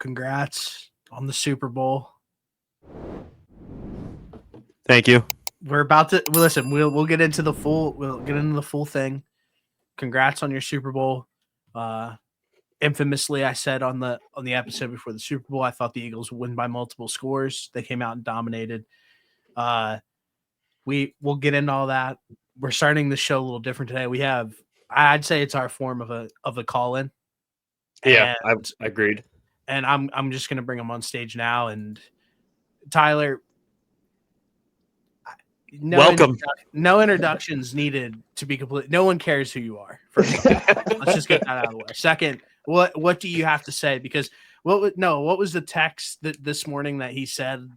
congrats on the Super Bowl. Thank you. We're about to listen. We'll get into the full thing. Congrats on your Super Bowl. Infamously, I said on the episode before the Super Bowl, I thought the Eagles would win by multiple scores. They came out and dominated. We'll get into all that. We're starting the show a little different today. I'd say it's our form of a call-in. Yeah, I agreed. And I'm just gonna bring him on stage now. And Tyler, welcome. No introductions needed to be complete. No one cares who you are. First, let's just get that out of the way. Second, what do you have to say? Because what was the text that this morning that he said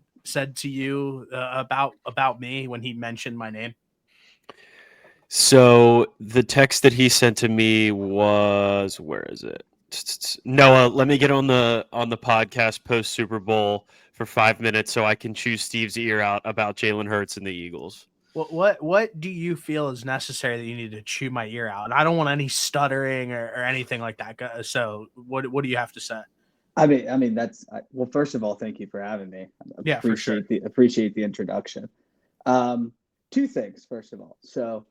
to you about me when he mentioned my name? So the text that he sent to me was, where is it? Noah, let me get on the podcast post Super Bowl for 5 minutes so I can chew Steve's ear out about Jalen Hurts and the Eagles. What do you feel is necessary that you need to chew my ear out? And I don't want any stuttering or anything like that. So what do you have to say? I mean that's well. First of all, thank you for having me. Appreciate the introduction. Two things. First of all, so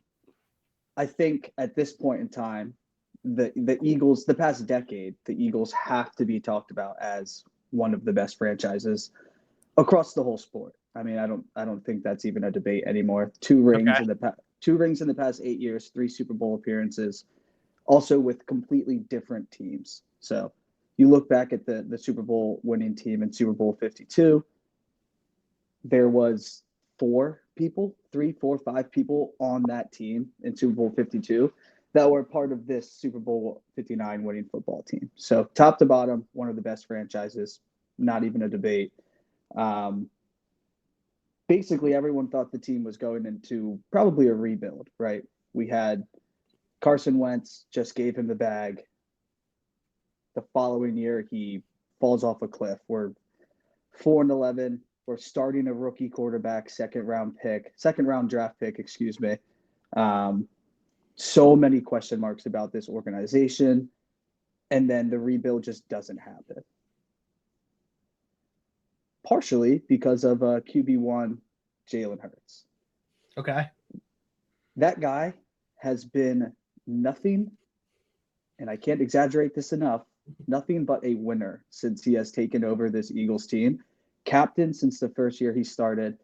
I think at this point in time, the Eagles, the past decade, the Eagles have to be talked about as one of the best franchises across the whole sport. I mean, I don't think that's even a debate anymore. Two rings in the past 8 years, 3 Super Bowl appearances, also with completely different teams. So you look back at the Super Bowl winning team in Super Bowl 52, there was 3, 4, 5 people on that team in Super Bowl 52 that were part of this Super Bowl 59 winning football team. So top to bottom, one of the best franchises, not even a debate. Basically, everyone thought the team was going into probably a rebuild, right? We had Carson Wentz, just gave him the bag. The following year, he falls off a cliff. We're 4-11. We're starting a rookie quarterback, second round draft pick, excuse me. So many question marks about this organization. And then the rebuild just doesn't happen. Partially because of QB1 Jalen Hurts. Okay. That guy has been nothing, and I can't exaggerate this enough, nothing but a winner since he has taken over this Eagles team. Captain since the first year he started.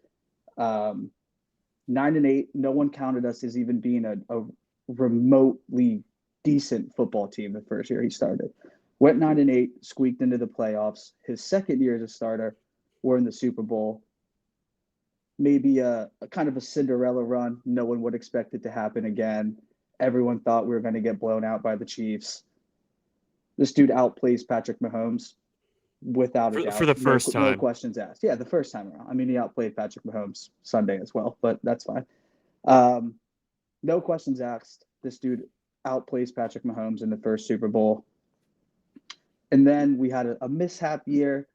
9-8. No one counted us as even being a remotely decent football team the first year he started. Went 9-8, squeaked into the playoffs. His second year as a starter, we're in the Super Bowl. Maybe a kind of a Cinderella run. No one would expect it to happen again. Everyone thought we were going to get blown out by the Chiefs. This dude outplays Patrick Mahomes without a doubt. For the first time. No questions asked. Yeah, the first time around. I mean, he outplayed Patrick Mahomes Sunday as well, but that's fine. No questions asked. This dude outplays Patrick Mahomes in the first Super Bowl. And then we had a mishap year.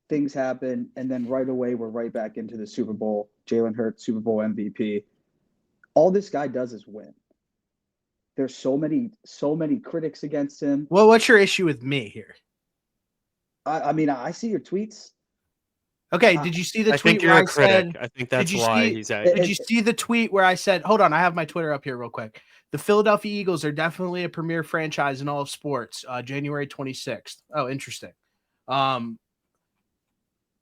Things happen, and then right away we're right back into the Super Bowl. Jalen Hurts, Super Bowl MVP. All this guy does is win. There's so many critics against him. Well, what's your issue with me here? I mean, I see your tweets. Okay, did you see the tweet? I think you're a critic. I think that's why he's at. Did you see the tweet where I said, hold on, I have my Twitter up here real quick. The Philadelphia Eagles are definitely a premier franchise in all of sports. January 26th. Oh, interesting.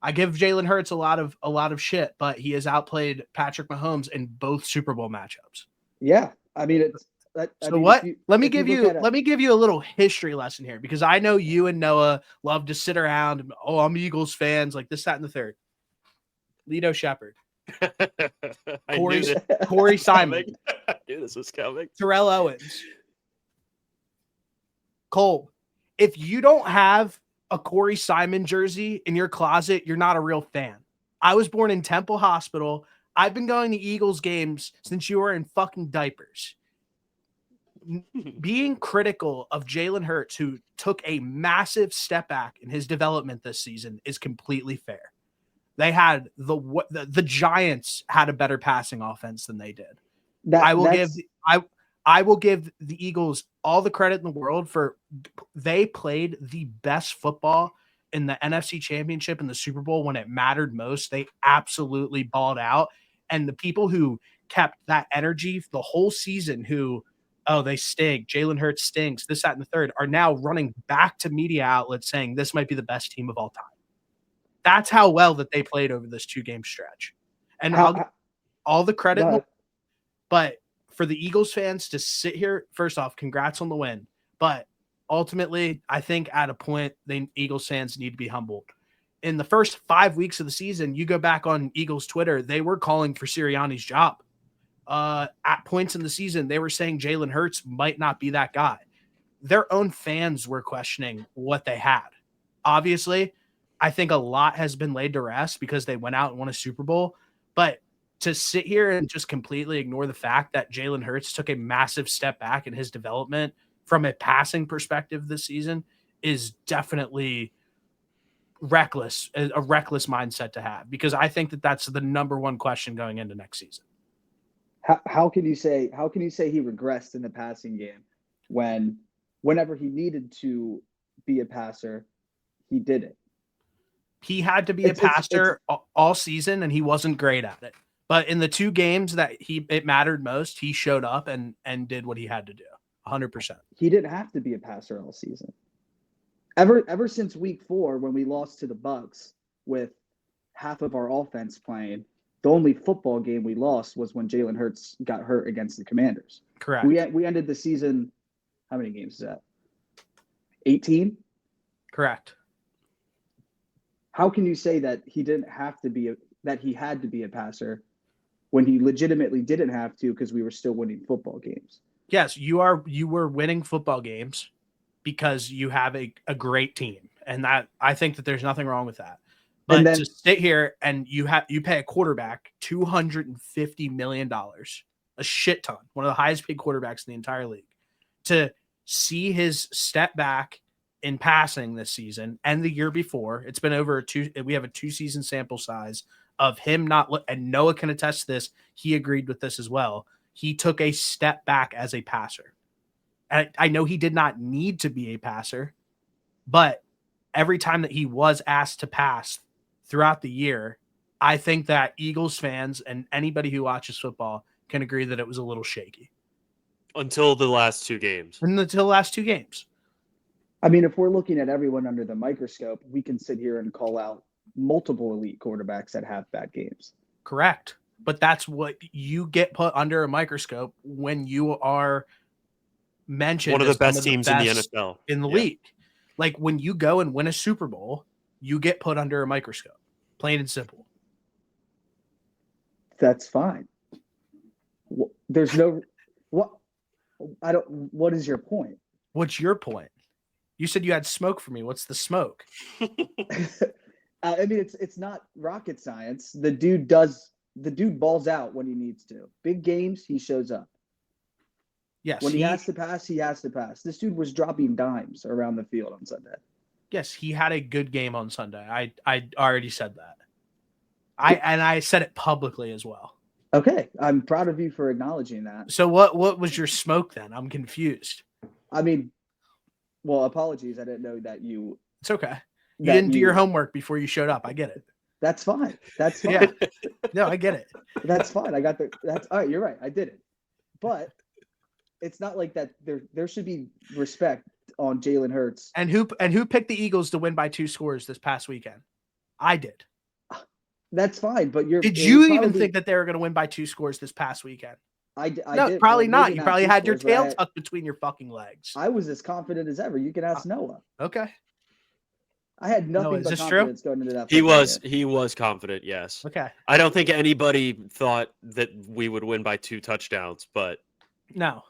I give Jalen Hurts a lot of shit, but he has outplayed Patrick Mahomes in both Super Bowl matchups. Yeah, I mean it's. Let me give you a little history lesson here, because I know you and Noah love to sit around and, I'm Eagles fans, like this, that, and the third. Lito Shepherd, Corey Simon, I knew this was coming. Terrell Owens, Cole. If you don't have a Corey Simon jersey in your closet, you're not a real fan. I was born in Temple Hospital. I've been going to Eagles games since you were in fucking diapers. Being critical of Jalen Hurts, who took a massive step back in his development this season, is completely fair. They had the Giants had a better passing offense than they did. I will give the Eagles all the credit in the world for they played the best football in the NFC Championship and the Super Bowl when it mattered most, they absolutely balled out. And the people who kept that energy the whole season, they stink, Jalen Hurts stinks, this, that, and the third, are now running back to media outlets saying this might be the best team of all time. That's how well that they played over this 2-game stretch. And all the credit, but for the Eagles fans to sit here, first off, congrats on the win. But ultimately, I think at a point, the Eagles fans need to be humbled. In the first 5 weeks of the season, you go back on Eagles Twitter, they were calling for Sirianni's job. At points in the season, they were saying Jalen Hurts might not be that guy. Their own fans were questioning what they had. Obviously, I think a lot has been laid to rest because they went out and won a Super Bowl. But to sit here and just completely ignore the fact that Jalen Hurts took a massive step back in his development from a passing perspective this season is definitely a reckless mindset to have, because I think that that's the number one question going into next season. How can you say he regressed in the passing game whenever he needed to be a passer, he did it? He had to be a passer all season, and he wasn't great at it. But in the 2 games that it mattered most, he showed up and did what he had to do. 100%. He didn't have to be a passer all season. Ever since week 4, when we lost to the Bucs with half of our offense playing, the only football game we lost was when Jalen Hurts got hurt against the Commanders. Correct. We ended the season. How many games is that? 18? Correct. How can you say that he had to be a passer when he legitimately didn't have to, because we were still winning football games? Yes, you were winning football games because you have a great team. And that, I think that there's nothing wrong with that. But to sit here and you pay a quarterback $250 million, a shit ton, one of the highest paid quarterbacks in the entire league, to see his step back in passing this season and the year before. It's been we have a 2-season sample size of him and Noah can attest to this. He agreed with this as well. He took a step back as a passer. And I know he did not need to be a passer, but every time that he was asked to pass throughout the year, I think that Eagles fans and anybody who watches football can agree that it was a little shaky. Until the last 2 games. Until the last 2 games. I mean, if we're looking at everyone under the microscope, we can sit here and call out multiple elite quarterbacks that have bad games. Correct. But that's what you get put under a microscope when you are mentioned one of the as best teams in the NFL. In the league. Like when you go and win a Super Bowl, you get put under a microscope. Plain and simple. That's fine. There's no what is your point? What's your point? You said you had smoke for me. What's the smoke? I mean, it's not rocket science. The dude balls out when he needs to. Big games, he shows up. Yes. When he has to pass, he has to pass. This dude was dropping dimes around the field on Sunday. Yes, he had a good game on Sunday. I already said that. I said it publicly as well. Okay, I'm proud of you for acknowledging that. So what was your smoke then? I'm confused. I mean, well, apologies. I didn't know that you. It's okay. You didn't do your homework before you showed up. I get it. That's fine. That's fine. Yeah. No, I get it. That's fine. That's all right. You're right. I did it. But it's not like that. There should be respect on Jalen Hurts. And who picked the Eagles to win by 2 scores this past weekend? I did. That's fine. But did you even think that they were going to win by 2 scores this past weekend? I no, did. Probably not. You not probably had your tail tucked between your fucking legs. I was as confident as ever. You can ask Noah. Okay. I had nothing but confidence going into that. He was confident, yes. Okay. I don't think anybody thought that we would win by 2 touchdowns, but no.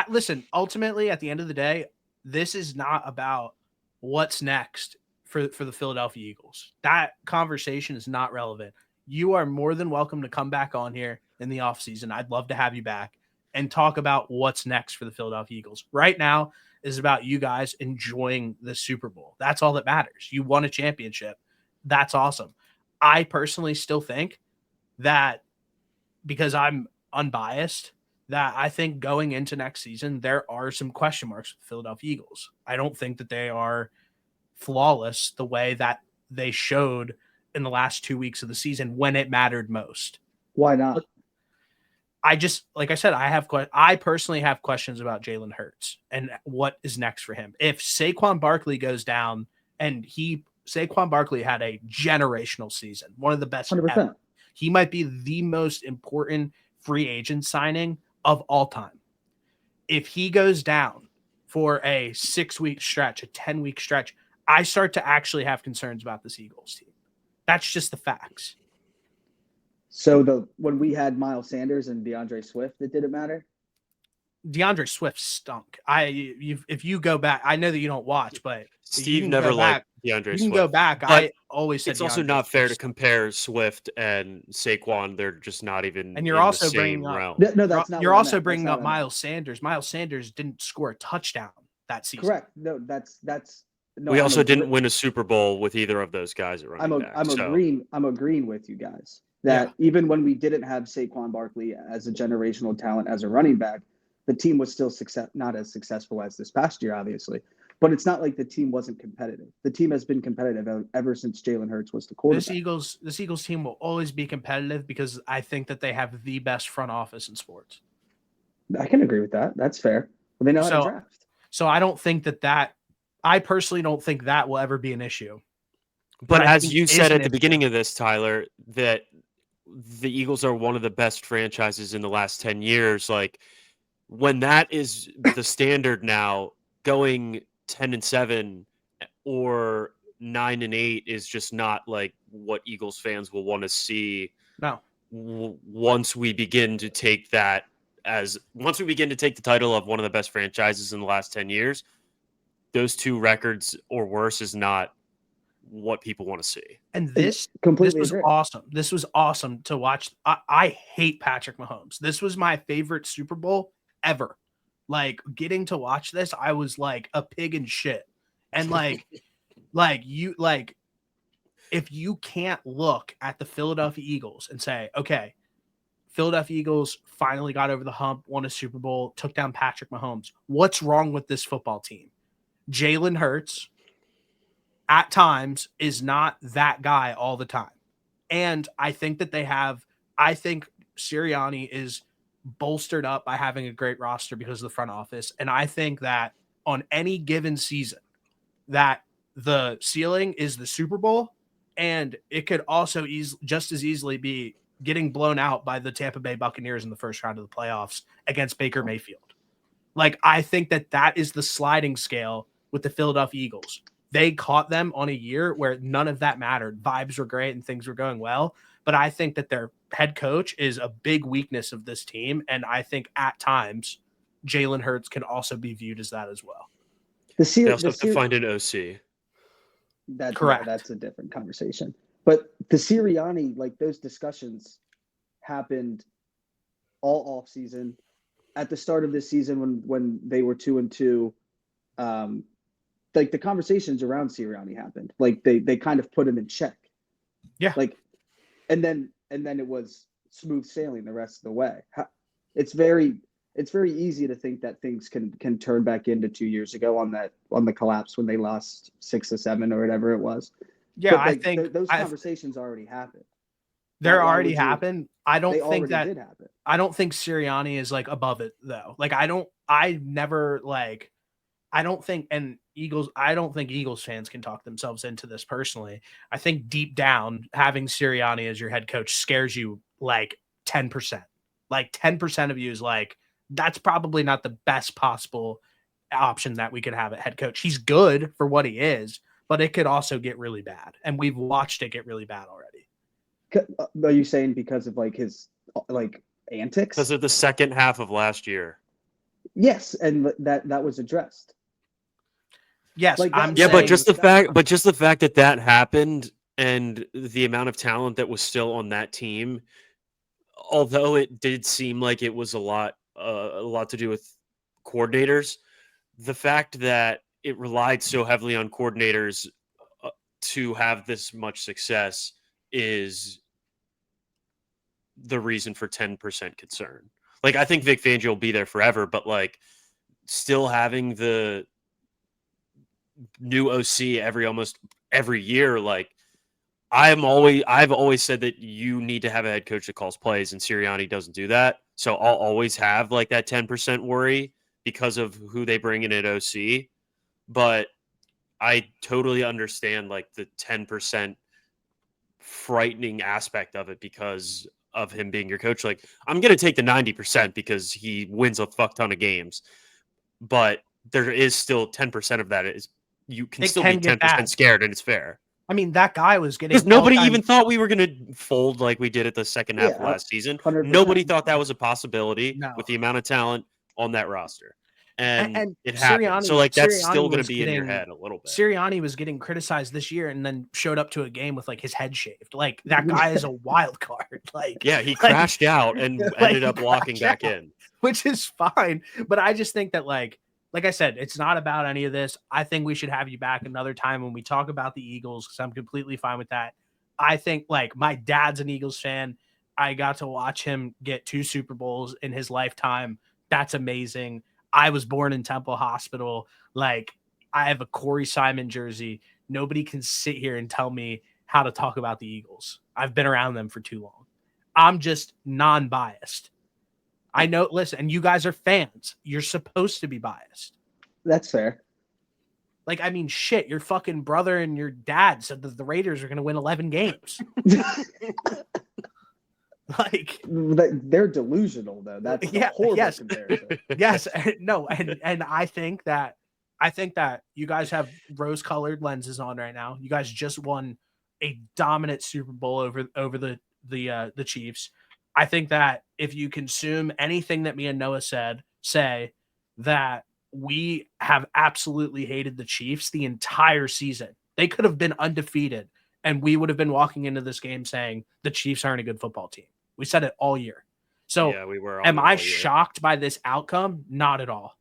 Listen, ultimately, at the end of the day, this is not about what's next for the Philadelphia Eagles. That conversation is not relevant. You are more than welcome to come back on here in the offseason. I'd love to have you back and talk about what's next for the Philadelphia Eagles. Right now is about you guys enjoying the Super Bowl. That's all that matters. You won a championship. That's awesome. I personally still think that, because I'm unbiased, that I think going into next season, there are some question marks with the Philadelphia Eagles. I don't think that they are flawless the way that they showed in the last 2 weeks of the season when it mattered most. Why not? Like I said, I personally have questions about Jalen Hurts and what is next for him. If Saquon Barkley goes down, and Saquon Barkley had a generational season, one of the best 100%. ever. He might be the most important free agent signing of all time. If he goes down for a 6-week stretch, a 10-week stretch, I start to actually have concerns about this Eagles team. That's just the facts. So when we had Miles Sanders and DeAndre Swift, it didn't matter? DeAndre Swift stunk. If you go back, I know that you don't watch, but Steve never liked DeAndre Swift. You can go back. I always said it's also DeAndre not fair to Swift. compare Swift and Saquon. They're just not even And you're in also the same bringing up realm. No, that's not. You're what I also meant. bringing That's up not what I meant. Miles Sanders. Miles Sanders didn't score a touchdown that season. Correct. No, that's no. We also didn't win a Super Bowl with either of those guys at running back. I'm agreeing with you guys that even when we didn't have Saquon Barkley as a generational talent as a running back, the team was still not as successful as this past year, obviously. But it's not like the team wasn't competitive. The team has been competitive ever since Jalen Hurts was the quarterback. This Eagles team will always be competitive because I think that they have the best front office in sports. I can agree with that. That's fair. Well, they know how to draft. So I don't think that I personally don't think that will ever be an issue. But as you said at the beginning of this, Tyler, that the Eagles are one of the best franchises in the last 10 years. Like, when that is the standard now, going 10-7 or 9-8 is just not like what Eagles fans will want to see. No. Once we begin to take the title of one of the best franchises in the last 10 years, those two records or worse is not what people want to see. And this was awesome. This was awesome to watch. I hate Patrick Mahomes. This was my favorite Super Bowl ever. Like, getting to watch this, I was like a pig in shit. And if you can't look at the Philadelphia Eagles and say, okay, Philadelphia Eagles finally got over the hump, won a Super Bowl, took down Patrick Mahomes. What's wrong with this football team? Jalen Hurts at times is not that guy all the time. And I think that I think Sirianni is bolstered up by having a great roster because of the front office. And I think that on any given season that the ceiling is the Super Bowl, and it could also just as easily be getting blown out by the Tampa Bay Buccaneers in the first round of the playoffs against Baker Mayfield. Like, I think that is the sliding scale with the Philadelphia Eagles. They caught them on a year where none of that mattered. Vibes were great and things were going well. But I think that their head coach is a big weakness of this team. And I think at times Jalen Hurts can also be viewed as that as well. They also have to find an OC. That's correct. That's a different conversation. But the Sirianni, like, those discussions happened all off season. At the start of this season when they were 2-2, like, the conversations around Sirianni happened. Like, they kind of put him in check. Yeah. Like, and then it was smooth sailing the rest of the way. It's very easy to think that things can turn back into 2 years ago on the collapse when they lost 6-7 or whatever it was. Yeah, but, like, I think those conversations already happened. They're already happened. I don't think that did happen. I don't think Sirianni is like above it though. Like, I don't think Eagles fans can talk themselves into this personally. I think deep down, having Sirianni as your head coach scares you like 10%. Like 10% of you is like, that's probably not the best possible option that we could have at head coach. He's good for what he is, but it could also get really bad. And we've watched it get really bad already. Are you saying because of like his like antics? Because of the second half of last year. Yes, and that was addressed. Yes, like but just the fact that happened and the amount of talent that was still on that team, although it did seem like it was a lot to do with coordinators, the fact that it relied so heavily on coordinators to have this much success is the reason for 10% concern. Like, I think Vic Fangio will be there forever, but like, still having the new OC almost every year. Like I've always said that you need to have a head coach that calls plays, and Sirianni doesn't do that. So I'll always have like that 10% worry because of who they bring in at OC. But I totally understand like the 10% frightening aspect of it because of him being your coach. Like I'm going to take the 90% because he wins a fuck ton of games, but there is still 10% of that is you can still be 10% scared, and it's fair. I mean, that guy was getting because nobody even thought we were going to fold like we did at the second half of last season. 100%. Nobody thought that was a possibility with the amount of talent on that roster. And it happened. So like that's still going to be in your head a little bit. Sirianni was getting criticized this year and then showed up to a game with like his head shaved. Like that guy is a wild card. Like he crashed out and ended up walking back in, which is fine. But I just think that like I said, it's not about any of this. I think we should have you back another time when we talk about the Eagles because I'm completely fine with that. I think like my dad's an Eagles fan. I got to watch him get 2 Super Bowls in his lifetime. That's amazing. I was born in Temple Hospital. Like I have a Corey Simon jersey. Nobody can sit here and tell me how to talk about the Eagles. I've been around them for too long. I'm just non-biased. I know, listen, and you guys are fans. You're supposed to be biased. That's fair. Like, I mean, shit, your fucking brother and your dad said that the Raiders are going to win 11 games. Like, they're delusional, though. That's a horrible comparison. Yes, no, and I think that you guys have rose-colored lenses on right now. You guys just won a dominant Super Bowl over the Chiefs. I think that if you consume anything that me and Noah say that we have absolutely hated the Chiefs the entire season. They could have been undefeated, and we would have been walking into this game saying the Chiefs aren't a good football team. We said it all year. So yeah, we were. Am I shocked by this outcome? Not at all.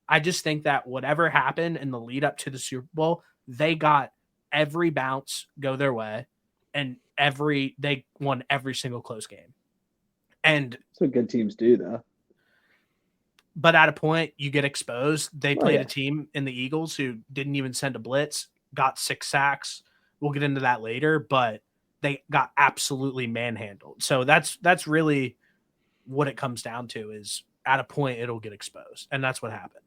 I just think that whatever happened in the lead up to the Super Bowl, they got every bounce go their way, and they won every single close game. And that's what good teams do, though. But at a point, you get exposed. They played a team in the Eagles who didn't even send a blitz, got 6 sacks. We'll get into that later, but they got absolutely manhandled. So that's really what it comes down to is at a point, it'll get exposed. And that's what happened.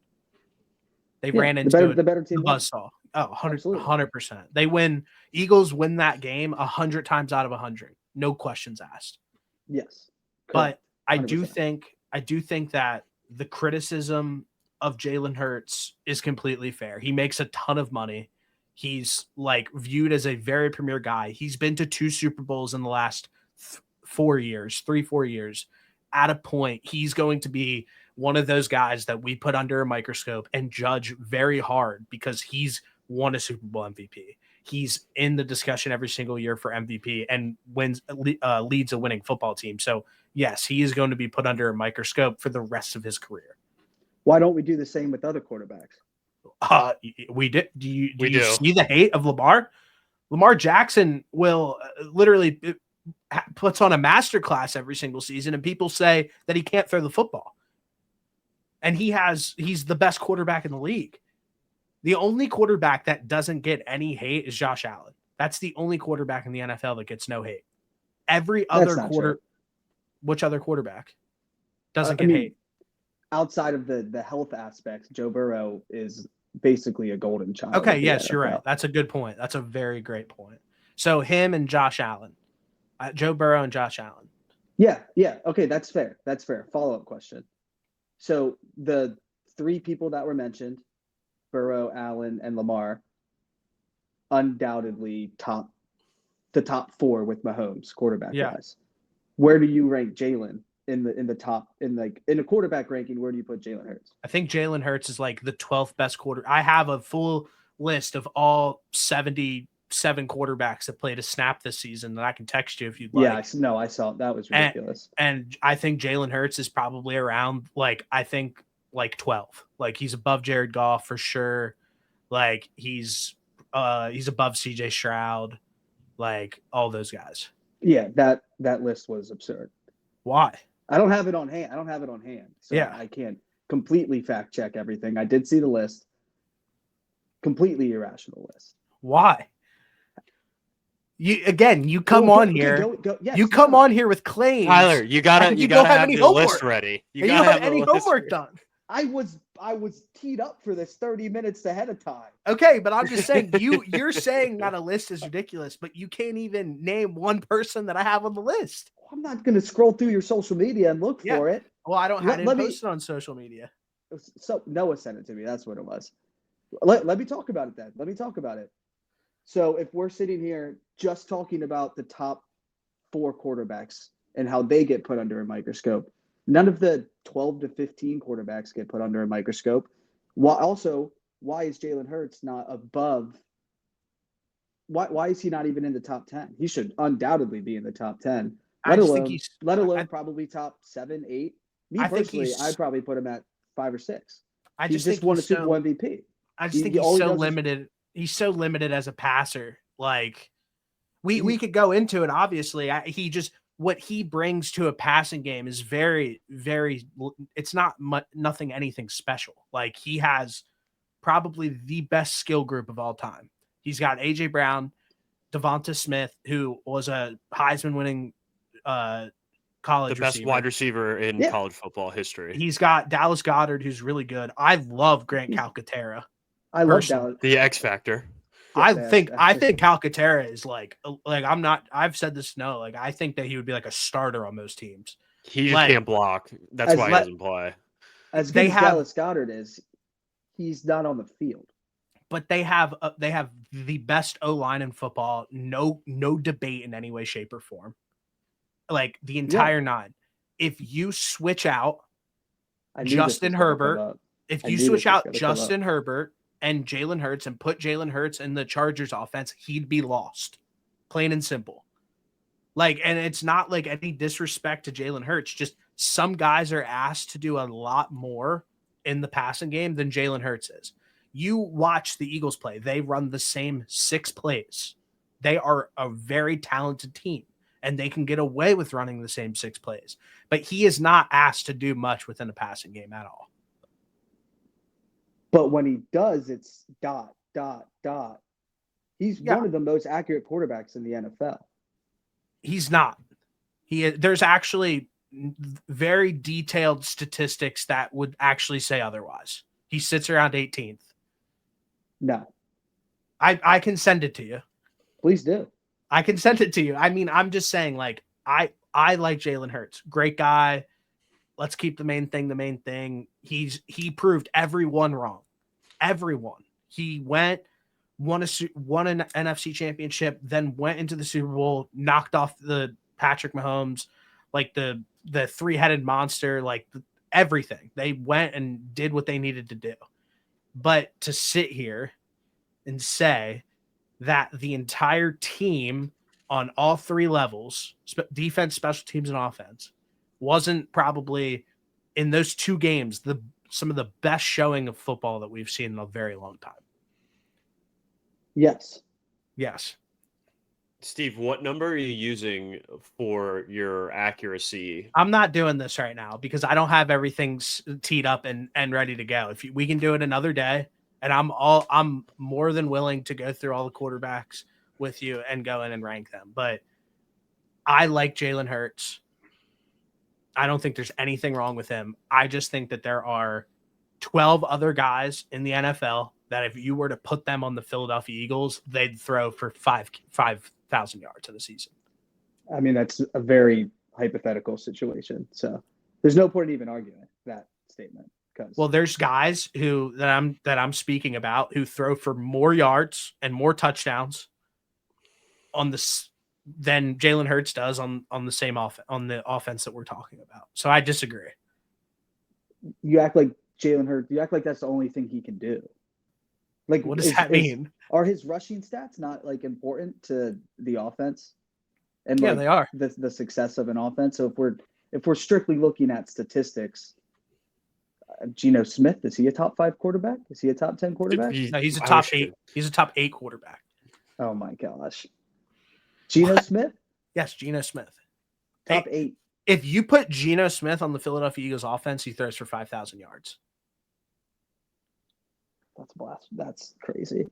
They ran into the better team. The buzzsaw. Oh, 100%. They win. Eagles win that game 100 times out of 100. No questions asked. Yes. But 100%. I do think that the criticism of Jalen Hurts is completely fair. He makes a ton of money. He's like viewed as a very premier guy. He's been to 2 Super Bowls in the last 4 years. At a point, he's going to be one of those guys that we put under a microscope and judge very hard because he's won a Super Bowl MVP. He's in the discussion every single year for MVP and leads a winning football team. So yes, he is going to be put under a microscope for the rest of his career. Why don't we do the same with other quarterbacks? We did. Do you see the hate of Lamar? Lamar Jackson will literally puts on a masterclass every single season, and people say that he can't throw the football. And he's the best quarterback in the league. The only quarterback that doesn't get any hate is Josh Allen. That's the only quarterback in the NFL that gets no hate. Every other which other quarterback doesn't get hate? Outside of the health aspects, Joe Burrow is basically a golden child. Okay, yes, you're right. That's a good point. That's a very great point. So him and Josh Allen. Joe Burrow and Josh Allen. Yeah. Okay, that's fair. Follow-up question. So the 3 people that were mentioned, Burrow, Allen, and Lamar, undoubtedly the top 4 with Mahomes quarterback wise. Where do you rank Jalen in the top in a quarterback ranking? Where do you put Jalen Hurts? I think Jalen Hurts is like the 12th best quarter. I have a full list of all 77 quarterbacks that played a snap this season that I can text you if you'd like. Yeah, I saw that was ridiculous. And I think Jalen Hurts is probably around 12. Like he's above Jared Goff for sure. Like he's above CJ Stroud, like all those guys. Yeah, that list was absurd. Why? I don't have it on hand. So I can't completely fact check everything. I did see the list. Completely irrational list. Why? You come on here. Yes, you come on here with claims. Tyler, you gotta have the list ready. You don't have any homework done. I was teed up for this 30 minutes ahead of time. Okay, but I'm just saying you're saying that a list is ridiculous, but you can't even name one person that I have on the list. I'm not going to scroll through your social media and look for it. Well, I don't have it posted on social media. So Noah sent it to me. That's what it was. Let me talk about it then. Let me talk about it. So if we're sitting here just talking about the top 4 quarterbacks and how they get put under a microscope, none of the 12 to 15 quarterbacks get put under a microscope. Why is Jalen Hurts not above? Why is he not even in the top 10? He should undoubtedly be in the top 10. Let alone probably top 7, 8. Me personally, I'd probably put him at 5 or 6. He just won a Super Bowl MVP. I just think he's so limited. He's so limited as a passer. Like we could go into it. Obviously, what he brings to a passing game is very, very. It's not nothing anything special. Like he has probably the best skill group of all time. He's got AJ Brown, Devonta Smith, who was a Heisman winning college the best receiver. wide receiver in college football history. He's got Dallas Goedert, who's really good. I love Grant Calcaterra. I love Dallas. The X factor. I think Calcaterra is like I've said this I think that he would be like a starter on most teams. He just can't block. That's why he doesn't play. As good as Dallas Goedert is, he's not on the field. But they have the best O-line in football. No debate in any way, shape, or form. Like the entire 9. If you switch out Justin Herbert, Herbert and Jalen Hurts and put Jalen Hurts in the Chargers offense, he'd be lost. Plain and simple. And it's not like any disrespect to Jalen Hurts. Just some guys are asked to do a lot more in the passing game than Jalen Hurts is. You watch the Eagles play. They run the same 6 plays. They are a very talented team, and they can get away with running the same 6 plays. But he is not asked to do much within the passing game at all. But when he does, it's dot, dot, dot. He's one of the most accurate quarterbacks in the NFL. He's not. There's actually very detailed statistics that would actually say otherwise. He sits around 18th. No. I can send it to you. Please do. I can send it to you. I mean, I'm just saying, I like Jalen Hurts. Great guy. Let's keep the main thing. He proved everyone wrong. Everyone. He won an NFC championship, then went into the Super Bowl, knocked off the Patrick Mahomes, the 3-headed monster, everything. They went and did what they needed to do. But to sit here and say that the entire team on all 3 levels, defense, special teams, and offense, wasn't probably in those 2 games some of the best showing of football that we've seen in a very long time. Yes. Steve, what number are you using for your accuracy? I'm not doing this right now because I don't have everything teed up and ready to go. We can do it another day, and I'm more than willing to go through all the quarterbacks with you and go in and rank them. But I like Jalen Hurts. I don't think there's anything wrong with him. I just think that there are 12 other guys in the NFL that if you were to put them on the Philadelphia Eagles, they'd throw for 5,000 yards in a season. I mean, that's a very hypothetical situation. So there's no point in even arguing that statement. Well, there's guys that I'm speaking about who throw for more yards and more touchdowns on this than Jalen Hurts does on the same on the offense that we're talking about. So I disagree. You act like Jalen Hurts. You act like that's the only thing he can do. What does that mean? Are his rushing stats not important to the offense? And they are the success of an offense. So if we're strictly looking at statistics, Geno Smith, is he a top 5 quarterback? Is he a top 10 quarterback? No, he's a top 8. He's a top 8 quarterback. Oh my gosh. Geno Smith? Yes, Geno Smith. Top 8. If you put Geno Smith on the Philadelphia Eagles offense, he throws for 5,000 yards. That's blast. That's crazy.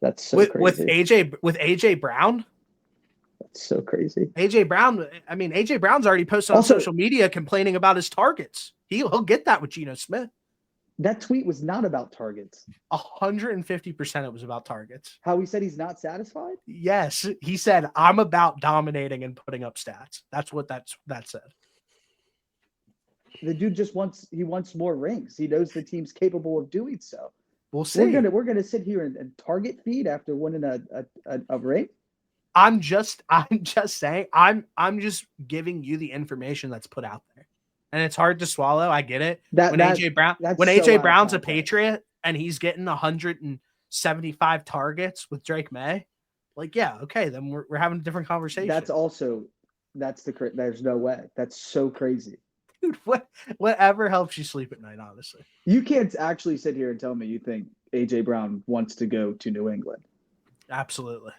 That's so crazy. With AJ Brown. That's so crazy. AJ Brown's already posted on social media complaining about his targets. He'll get that with Geno Smith. That tweet was not about targets. 150% it was about targets. How he said he's not satisfied? Yes. He said, I'm about dominating and putting up stats. That's what that said. The dude just wants more rings. He knows the team's capable of doing so. We'll see. We're gonna sit here and target feed after winning a ring. I'm just saying, I'm just giving you the information that's put out there. And it's hard to swallow. I get it. When AJ Brown's a Patriot and he's getting 175 targets with Drake May, like, yeah, okay, then we're having a different conversation. There's no way. That's so crazy. Dude, whatever helps you sleep at night, honestly. You can't actually sit here and tell me you think AJ Brown wants to go to New England. Absolutely.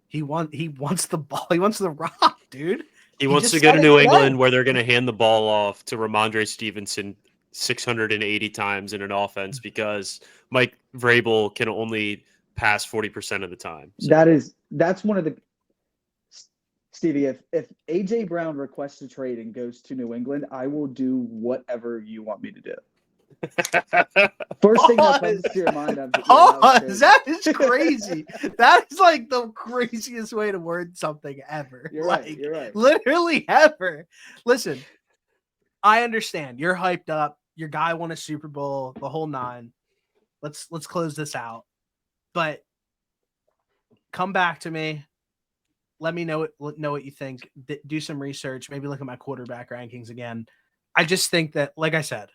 He wants the ball. He wants the rock, dude. He wants to go to New England where they're going to hand the ball off to Ramondre Stevenson 680 times in an offense because Mike Vrabel can only pass 40% of the time. So. That's one of the Stevie. If AJ Brown requests a trade and goes to New England, I will do whatever you want me to do. First thing that comes to your mind, that is crazy. That is like the craziest way to word something ever. You're right. Literally ever. Listen, I understand. You're hyped up. Your guy won a Super Bowl, the whole nine. Let's close this out. But come back to me. Let me know what you think. Do some research. Maybe look at my quarterback rankings again. I just think that, like I said,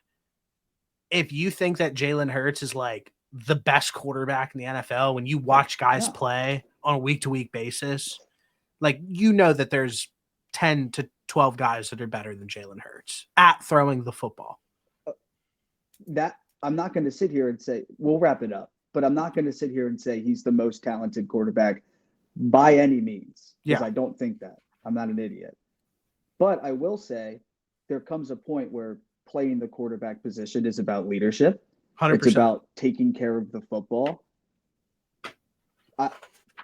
if you think that Jalen Hurts is like the best quarterback in the NFL, when you watch guys play on a week-to-week basis, like, you know that there's 10 to 12 guys that are better than Jalen Hurts at throwing the football. That I'm not going to sit here and say, we'll wrap it up, but I'm not going to sit here and say he's the most talented quarterback by any means, because I don't think that. I'm not an idiot. But I will say there comes a point where playing the quarterback position is about leadership. 100%. It's about taking care of the football.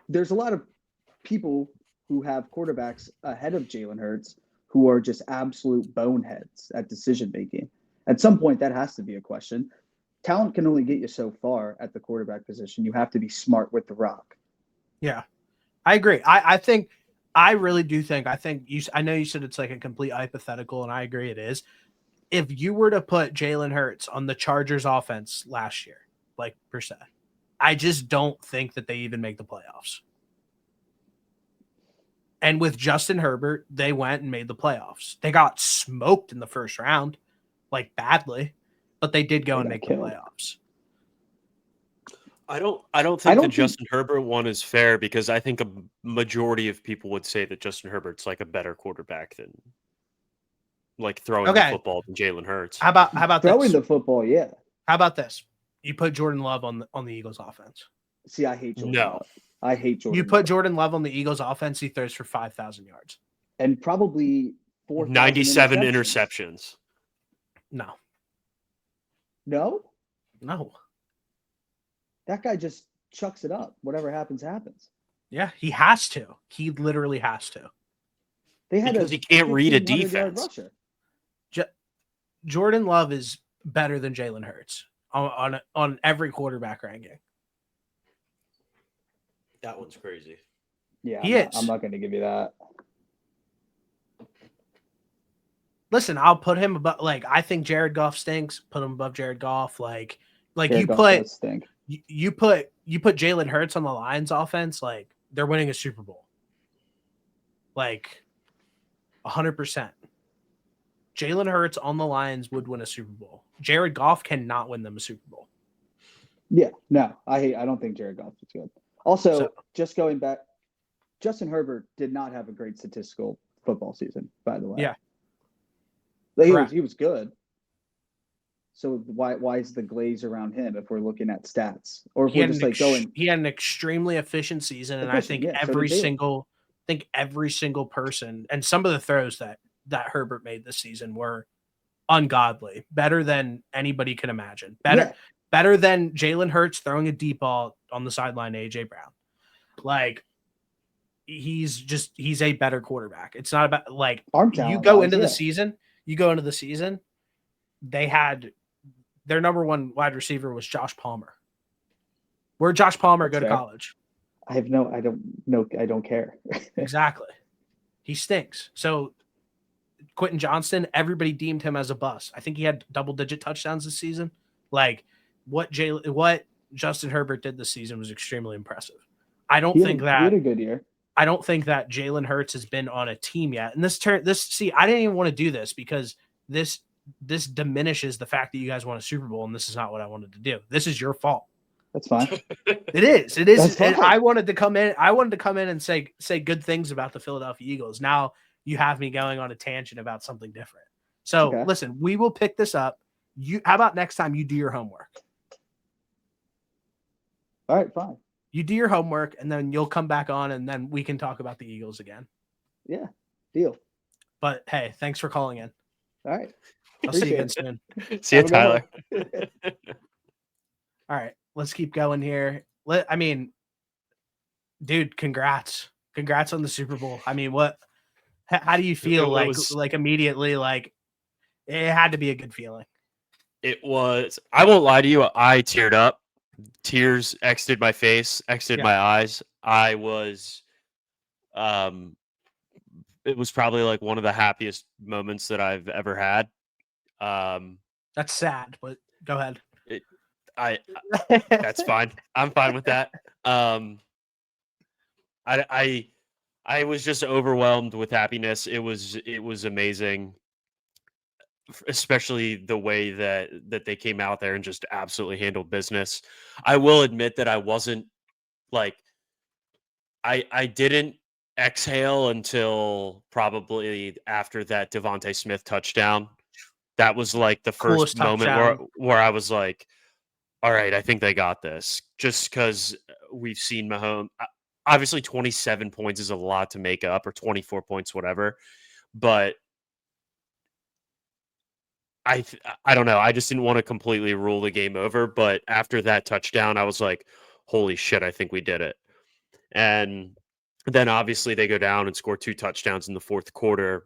There's a lot of people who have quarterbacks ahead of Jalen Hurts who are just absolute boneheads at decision making. At some point, that has to be a question. Talent can only get you so far at the quarterback position. You have to be smart with the rock. Yeah, I agree. I really do think. I know you said it's like a complete hypothetical, and I agree it is. If you were to put Jalen Hurts on the Chargers offense last year, like per se, I just don't think that they even make the playoffs. And with Justin Herbert, they went and made the playoffs. They got smoked in the first round, like badly, but they did go and make the playoffs. I don't think the Justin Herbert one is fair, because I think a majority of people would say that Justin Herbert's like a better quarterback than like throwing the football than Jalen Hurts. How about throwing the football? Yeah. How about this? You put Jordan Love on the Eagles offense. See, I hate Jordan Love. I hate Jordan. You put Jordan Love on the Eagles offense, he throws for 5,000 yards and probably 97 interceptions. No. That guy just chucks it up. Whatever happens, happens. Yeah, he has to. He literally has to. Because he can't read a defense. Jordan Love is better than Jalen Hurts on every quarterback ranking. That one's crazy. Yeah, I'm not going to give you that. Listen, I'll put him above. Like, I think Jared Goff stinks. Put him above Jared Goff. Like you put Jalen Hurts on the Lions offense. Like, they're winning a Super Bowl. Like 100%. Jalen Hurts on the Lions would win a Super Bowl. Jared Goff cannot win them a Super Bowl. Yeah, no, I don't think Jared Goff is good. Also, just going back, Justin Herbert did not have a great statistical football season, by the way. Yeah. He was good. So why is the glaze around him if we're looking at stats? Or if we're just going, he had an extremely efficient season, and I think every single person, and some of the throws that Herbert made this season were ungodly, better than anybody could imagine. Better than Jalen Hurts throwing a deep ball on the sideline to A.J. Brown. Like, he's a better quarterback. It's not about, like, you go into the season, they had their number one wide receiver was Josh Palmer. Where'd Josh Palmer go to college? I don't care. Exactly. He stinks. So Quentin Johnston, everybody deemed him as a bust. I think he had double-digit touchdowns this season. Like, what Justin Herbert did this season was extremely impressive. He had a good year. I don't think that Jalen Hurts has been on a team yet. And I didn't even want to do this because this diminishes the fact that you guys won a Super Bowl, and this is not what I wanted to do. This is your fault. That's fine. It is. And I wanted to come in and say good things about the Philadelphia Eagles. Now you have me going on a tangent about something different. So Listen, we will pick this up. How about next time you do your homework? All right, fine. You do your homework, and then you'll come back on, and then we can talk about the Eagles again. Yeah, deal. But hey, thanks for calling in. All right. I'll see you again soon. See you, Tyler. All right, let's keep going here. Dude, congrats on the Super Bowl. I mean, how do you feel? Like immediately, like it had to be a good feeling. It was. I won't lie to you. I teared up. Tears exited my face, exited my eyes. I was, it was probably like one of the happiest moments that I've ever had. That's sad, but go ahead. That's fine. I'm fine with that. I was just overwhelmed with happiness. It was amazing, especially the way that they came out there and just absolutely handled business. I will admit that I wasn't like, I didn't exhale until probably after that Devontae Smith touchdown. That was like the first moment where I was like, all right, I think they got this. Just because we've seen Mahomes. Obviously, 27 points is a lot to make up, or 24 points, whatever. But I don't know. I just didn't want to completely rule the game over. But after that touchdown, I was like, holy shit, I think we did it. And then obviously they go down and score 2 touchdowns in the fourth quarter.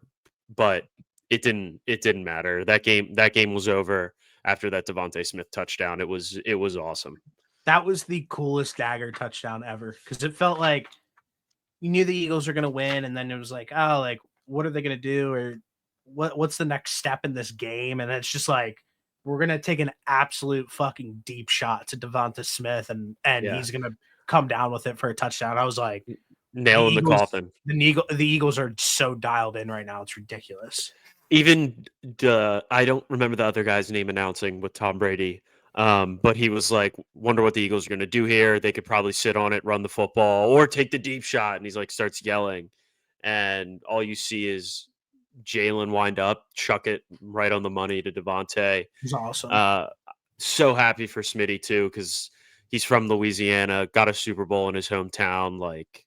But it didn't matter. That game was over after that Devontae Smith touchdown. It was awesome. That was the coolest dagger touchdown ever, because it felt like you knew the Eagles were going to win, and then it was like, oh, like, what are they going to do, or what's the next step in this game? And it's just like, we're going to take an absolute fucking deep shot to Devonta Smith, and he's going to come down with it for a touchdown. I was like, nail in the coffin. The Eagles are so dialed in right now. It's ridiculous. Even I don't remember the other guy's name announcing with Tom Brady. But he was like, wonder what the Eagles are going to do here. They could probably sit on it, run the football, or take the deep shot. And he's like, starts yelling. And all you see is Jalen wind up, chuck it right on the money to Devontae. He's awesome. So happy for Smitty too, because he's from Louisiana, got a Super Bowl in his hometown. Like,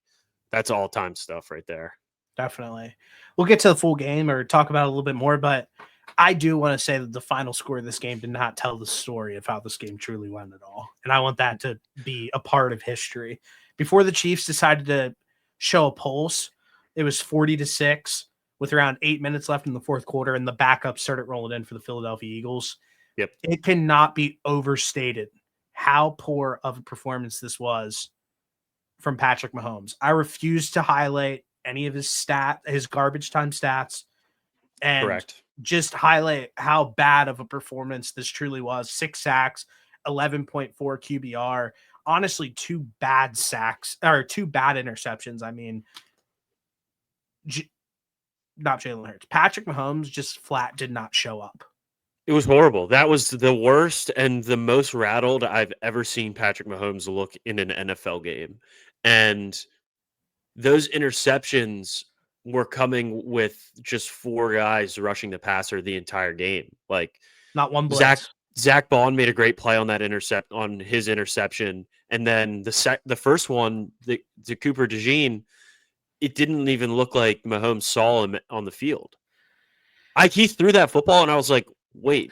that's all-time stuff right there. Definitely. We'll get to the full game or talk about it a little bit more, but I do want to say that the final score of this game did not tell the story of how this game truly went at all. And I want that to be a part of history. Before the Chiefs decided to show a pulse, it was 40-6 with around 8 minutes left in the fourth quarter, and the backup started rolling in for the Philadelphia Eagles. Yep. It cannot be overstated how poor of a performance this was from Patrick Mahomes. I refuse to highlight any of his garbage time stats, and correct. Just highlight how bad of a performance this truly was. 6 sacks, 11.4 QBR. Honestly, 2 bad sacks or 2 bad interceptions. I mean, not Jalen Hurts. Patrick Mahomes just flat did not show up. It was horrible. That was the worst and the most rattled I've ever seen Patrick Mahomes look in an NFL game. And those interceptions were coming with just 4 guys rushing the passer the entire game. Like, not one blitz. Zach Bond made a great play on his interception, and then the first one, the Cooper DeJean, it didn't even look like Mahomes saw him on the field. He threw that football, and I was like, wait,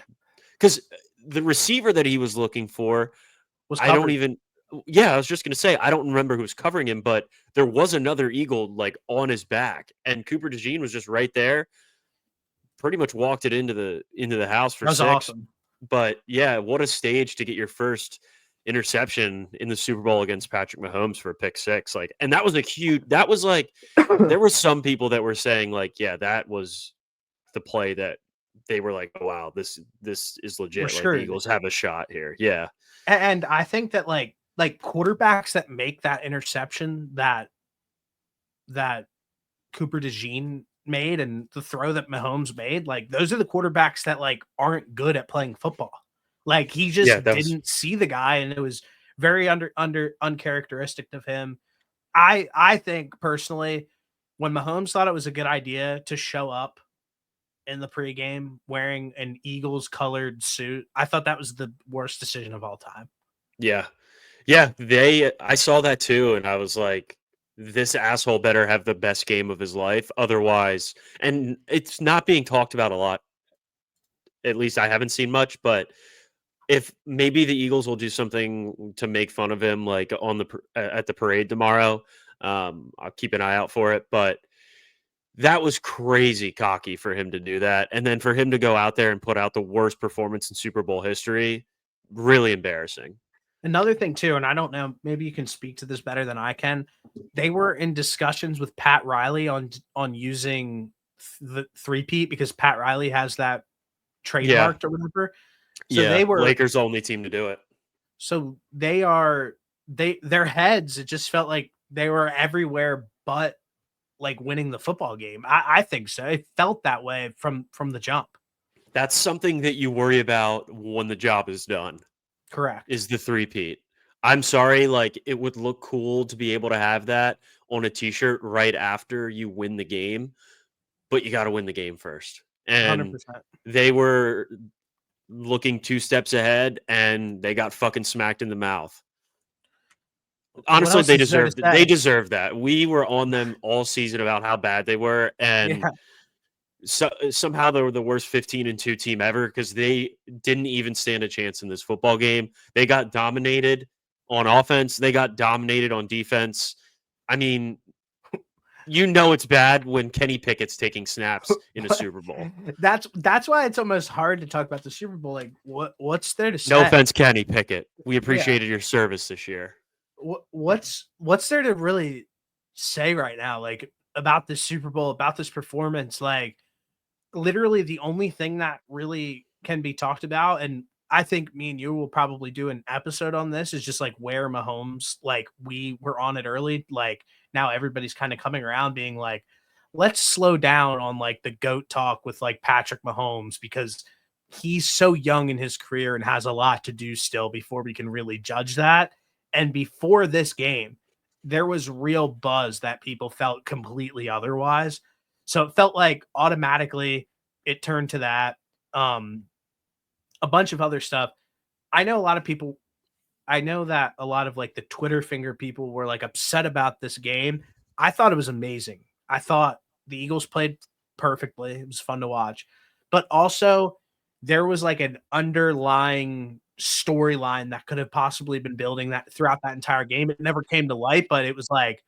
because the receiver that he was looking for, was I covered. don't even. Yeah, I was just gonna say I don't remember who was covering him, but there was another Eagle like on his back, and Cooper DeJean was just right there. Pretty much walked it into the house for That was 6. awesome. But yeah, what a stage to get your first interception in the Super Bowl against Patrick Mahomes for a pick 6. Like, and that was a huge. That was like there were some people that were saying like, yeah, that was the play that they were like, oh, wow, this is legit. Like sure the Eagles have a shot here. Yeah. And I think that like quarterbacks that make that interception that Cooper DeJean made and the throw that Mahomes made, like those are the quarterbacks that like aren't good at playing football. Like he just didn't see the guy, and it was very uncharacteristic of him. I think personally, when Mahomes thought it was a good idea to show up in the pregame wearing an Eagles colored suit, I thought that was the worst decision of all time. Yeah. Yeah. I saw that too. And I was like, this asshole better have the best game of his life. Otherwise, and it's not being talked about a lot. At least I haven't seen much, but if maybe the Eagles will do something to make fun of him, like at the parade tomorrow, I'll keep an eye out for it. But that was crazy cocky for him to do that. And then for him to go out there and put out the worst performance in Super Bowl history, really embarrassing. Another thing too, and I don't know, maybe you can speak to this better than I can. They were in discussions with Pat Riley on using the three-peat because Pat Riley has that trademarked or whatever. So they were Lakers' only team to do it. So their heads, it just felt like they were everywhere but like winning the football game. I think so. It felt that way from the jump. That's something that you worry about when the job is done. Correct. Is the three-peat. I'm sorry, like it would look cool to be able to have that on a t-shirt right after you win the game, but you got to win the game first. And 100%. They were looking 2 steps ahead and they got fucking smacked in the mouth. Honestly, they deserved it. They deserved that. We were on them all season about how bad they were, and so somehow they were the worst 15-2 team ever because they didn't even stand a chance in this football game. They got dominated on offense. They got dominated on defense. I mean, you know it's bad when Kenny Pickett's taking snaps in a Super Bowl. That's why it's almost hard to talk about the Super Bowl. Like, what's there to say? No offense, Kenny Pickett. We appreciated your service this year. What's there to really say right now? Like about this Super Bowl, about this performance? Like, literally the only thing that really can be talked about, and I think me and you will probably do an episode on this, is just like where Mahomes, like we were on it early, like now everybody's kind of coming around being like, let's slow down on like the GOAT talk with like Patrick Mahomes because he's so young in his career and has a lot to do still before we can really judge that. And before this game, there was real buzz that people felt completely otherwise. So it felt like automatically it turned to that. A bunch of other stuff. I know that a lot of like the Twitter finger people were like upset about this game. I thought it was amazing. I thought the Eagles played perfectly. It was fun to watch. But also there was like an underlying storyline that could have possibly been building that throughout that entire game. It never came to light, but it was like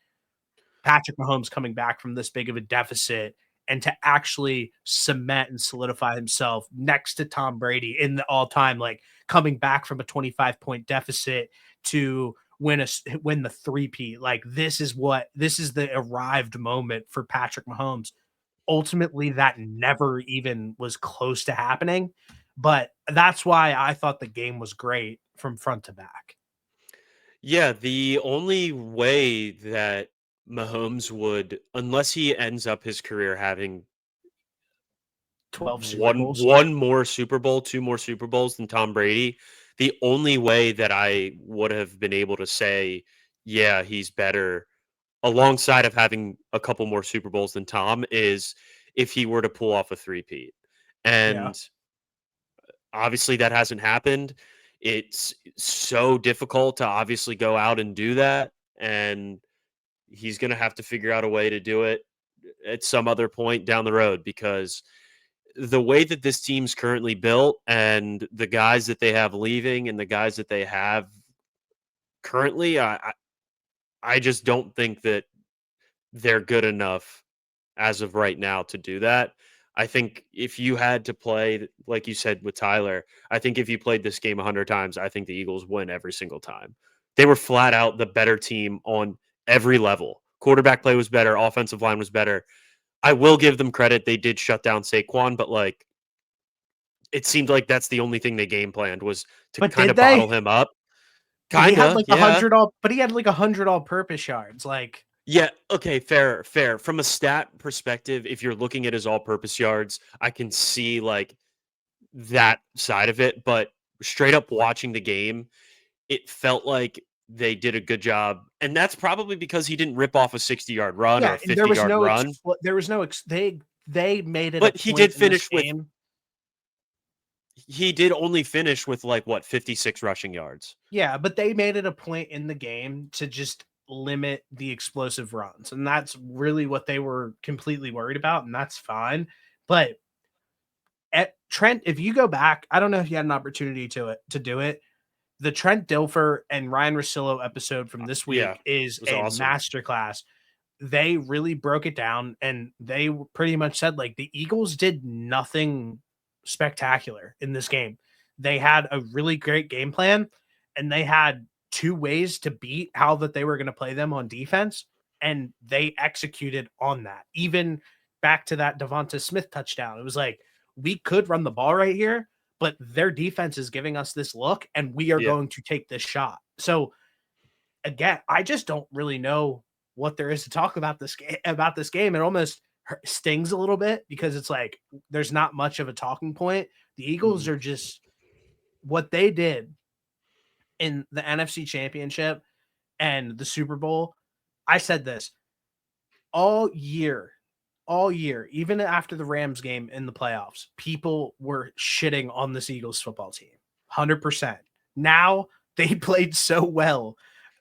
Patrick Mahomes coming back from this big of a deficit and to actually cement and solidify himself next to Tom Brady in the all-time, like coming back from a 25-point deficit to win the three-peat. Like this is the arrived moment for Patrick Mahomes. Ultimately, that never even was close to happening, but that's why I thought the game was great from front to back. Yeah, the only way that Mahomes would, unless he ends up his career having 12 Super Bowls, one more Super Bowl, 2 more Super Bowls than Tom Brady, the only way that I would have been able to say, yeah, he's better alongside of having a couple more Super Bowls than Tom is if he were to pull off a three-peat. And obviously that hasn't happened. It's so difficult to obviously go out and do that. And he's going to have to figure out a way to do it at some other point down the road because the way that this team's currently built and the guys that they have leaving and the guys that they have currently, I just don't think that they're good enough as of right now to do that. I think if you had to play, like you said with Tyler, I think if you played this game 100 times, I think the Eagles win every single time. They were flat out the better team on every level. Quarterback play was better, offensive line was better. I will give them credit. They did shut down Saquon, but like it seemed like that's the only thing they game planned was to But kind did of they? bottle him up. He had Kinda, like yeah. 100 all, but he had like 100 all-purpose yards. Like, Yeah, okay, fair, fair. From a stat perspective, if you're looking at his all-purpose yards, I can see like that side of it, but straight up watching the game, it felt like they did a good job. And that's probably because he didn't rip off a 60-yard run or yeah, a and there was 50-yard no run, they made it a but he point did in this finish with game. he did only finish with like what 56 rushing yards. Yeah, but they made it a point in the game to just limit the explosive runs. And that's really what they were completely worried about, and that's fine. But at Trent, if you go back, I don't know if you had an opportunity to do it. The Trent Dilfer and Ryan Russillo episode from this Yeah, week is it was a awesome. masterclass. They really broke it down, and they pretty much said like the Eagles did nothing spectacular in this game. They had a really great game plan, and they had two ways to beat how that they were going to play them on defense, and they executed on that. Even back to that Devonta Smith touchdown, it was like we could run the ball right here, but their defense is giving us this look, and we are Yeah. going to take this shot. So again, I just don't really know what there is to talk about this game. It almost stings a little bit because it's like there's not much of a talking point. The Eagles are just what they did in the NFC Championship and the Super Bowl. I said this all year, even after the Rams game in the playoffs, people were shitting on this Eagles football team. 100%. Now they played so well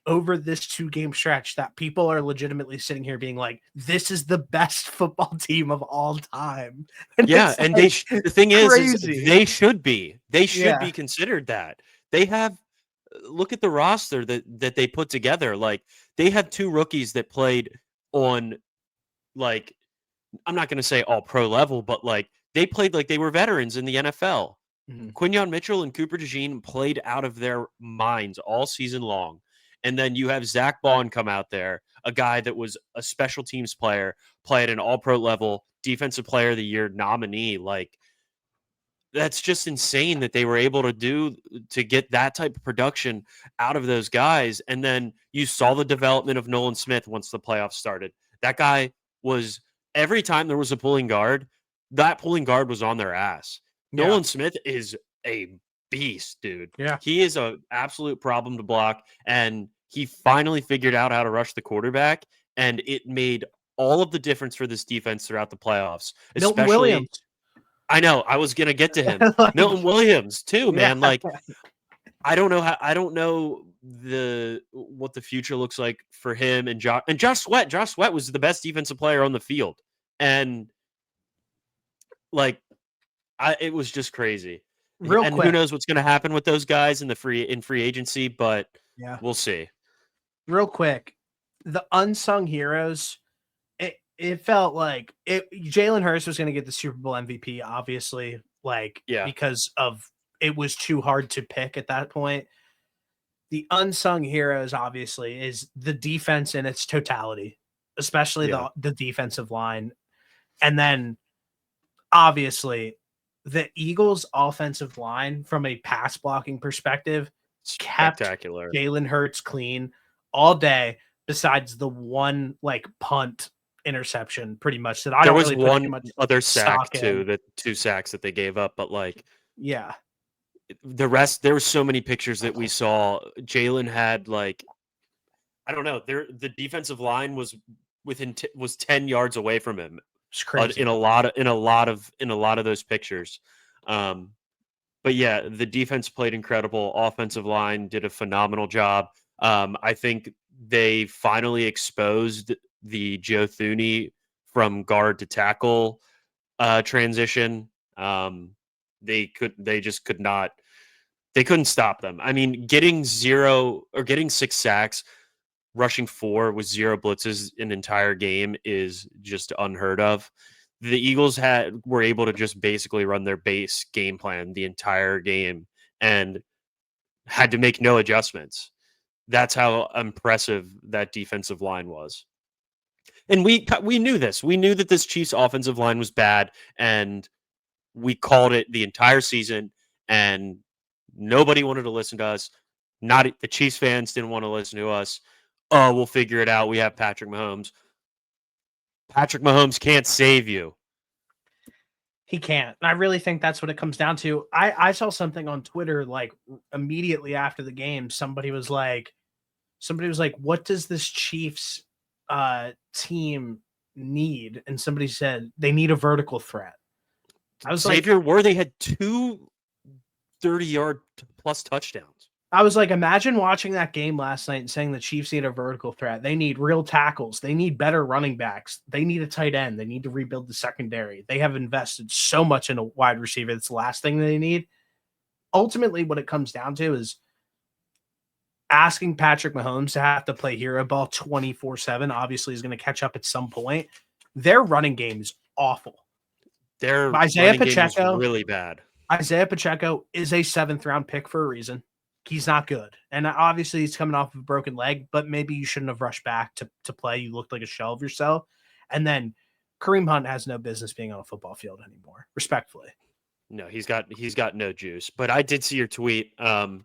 over this 2-game stretch that people are legitimately sitting here being like, this is the best football team of all time. And Yeah, and like, the thing is crazy. they should be. They should Yeah. be considered that. They have look at the roster that they put together. Like they have two rookies that played on like I'm not going to say all pro level, but like they played like they were veterans in the NFL. Quinyon Mitchell and Cooper DeJean played out of their minds all season long. And then you have Zach Bond come out there, a guy that was a special teams player, play at an all pro level, defensive player of the year nominee. Like, that's just insane that they were able to get that type of production out of those guys. And then you saw the development of Nolan Smith once the playoffs started. That guy was every time there was a pulling guard, that pulling guard was on their ass. Yeah. Nolan Smith is a beast, dude. Yeah. He is an absolute problem to block. And he finally figured out how to rush the quarterback. And it made all of the difference for this defense throughout the playoffs. Milton Especially Williams. I know. I was gonna get to him. Like, Milton Williams too, man. yeah. Like I don't know what the future looks like for him and Josh Sweat. Josh Sweat was the best defensive player on the field. And like it was just crazy. Real And quick. who knows what's gonna happen with those guys in free agency, but Yeah. we'll see. Real quick. The unsung heroes. It felt like Jalen Hurts was going to get the Super Bowl MVP, obviously, like because of it was too hard to pick at that point. The unsung heroes, obviously, is the defense in its totality, especially the defensive line. And then obviously the Eagles offensive line from a pass blocking perspective kept Jalen Hurts clean all day, besides the one like punt interception pretty much that there was one other sack too, the 2 sacks that they gave up, but like the rest there were so many pictures that we saw. Jalen had like I don't know, the defensive line was was 10 yards away from him. It's crazy. In a lot of those pictures. But yeah, the defense played incredible. Offensive line did a phenomenal job. I think they finally exposed the Joe Thuney from guard to tackle transition. They just could not. They couldn't stop them. I mean, getting 6 sacks, rushing 4 with 0 blitzes an entire game is just unheard of. The Eagles were able to just basically run their base game plan the entire game and had to make no adjustments. That's how impressive that defensive line was. And we knew this. We knew that this Chiefs offensive line was bad, and we called it the entire season, and nobody wanted to listen to us. Not the Chiefs fans didn't want to listen to us. Oh, we'll figure it out. We have Patrick Mahomes. Patrick Mahomes can't save you. He can't. And I really think that's what it comes down to. I saw something on Twitter like immediately after the game. Somebody was like, what does this Chiefs team need? And somebody said they need a vertical threat. I was Xavier Worthy had 2 30-yard plus touchdowns. I was like, imagine watching that game last night and saying the Chiefs need a vertical threat. They need real tackles. They need better running backs. They need a tight end. They need to rebuild the secondary. They have invested so much in a wide receiver. That's the last thing they need. Ultimately, what it comes down to is asking Patrick Mahomes to have to play hero ball 24/7. Obviously, is going to catch up at some point. Their running game is awful. Their Isaiah running Pacheco game is really bad. Isaiah Pacheco is a 7th-round pick for a reason. He's not good. And obviously he's coming off of a broken leg, but maybe you shouldn't have rushed back to play. You looked like a shell of yourself. And then Kareem Hunt has no business being on a football field anymore, respectfully. No, he's got no juice. But I did see your tweet. I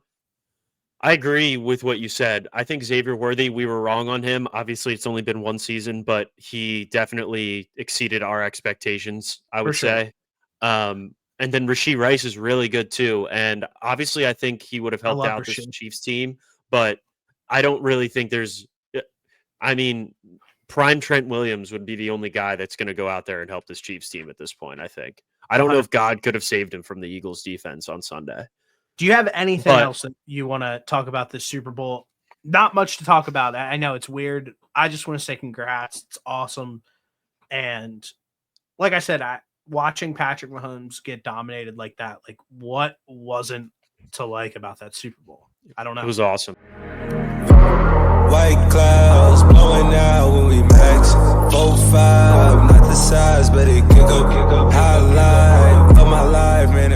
agree with what you said. I think Xavier Worthy, we were wrong on him. Obviously, it's only been 1 season, but he definitely exceeded our expectations, I would say. And then Rashee Rice is really good too. And obviously, I think he would have helped out this Chiefs team. But I don't really think prime Trent Williams would be the only guy that's going to go out there and help this Chiefs team at this point, I think. I don't know if God could have saved him from the Eagles defense on Sunday. Do you have anything else that you want to talk about this Super Bowl? Not much to talk about. I know it's weird. I just want to say congrats. It's awesome. And like I said, watching Patrick Mahomes get dominated like that, like what wasn't to like about that Super Bowl? I don't know. It was awesome. White clouds blowing out when we max 4-5, not the size, but it kick up highlight of my life, man.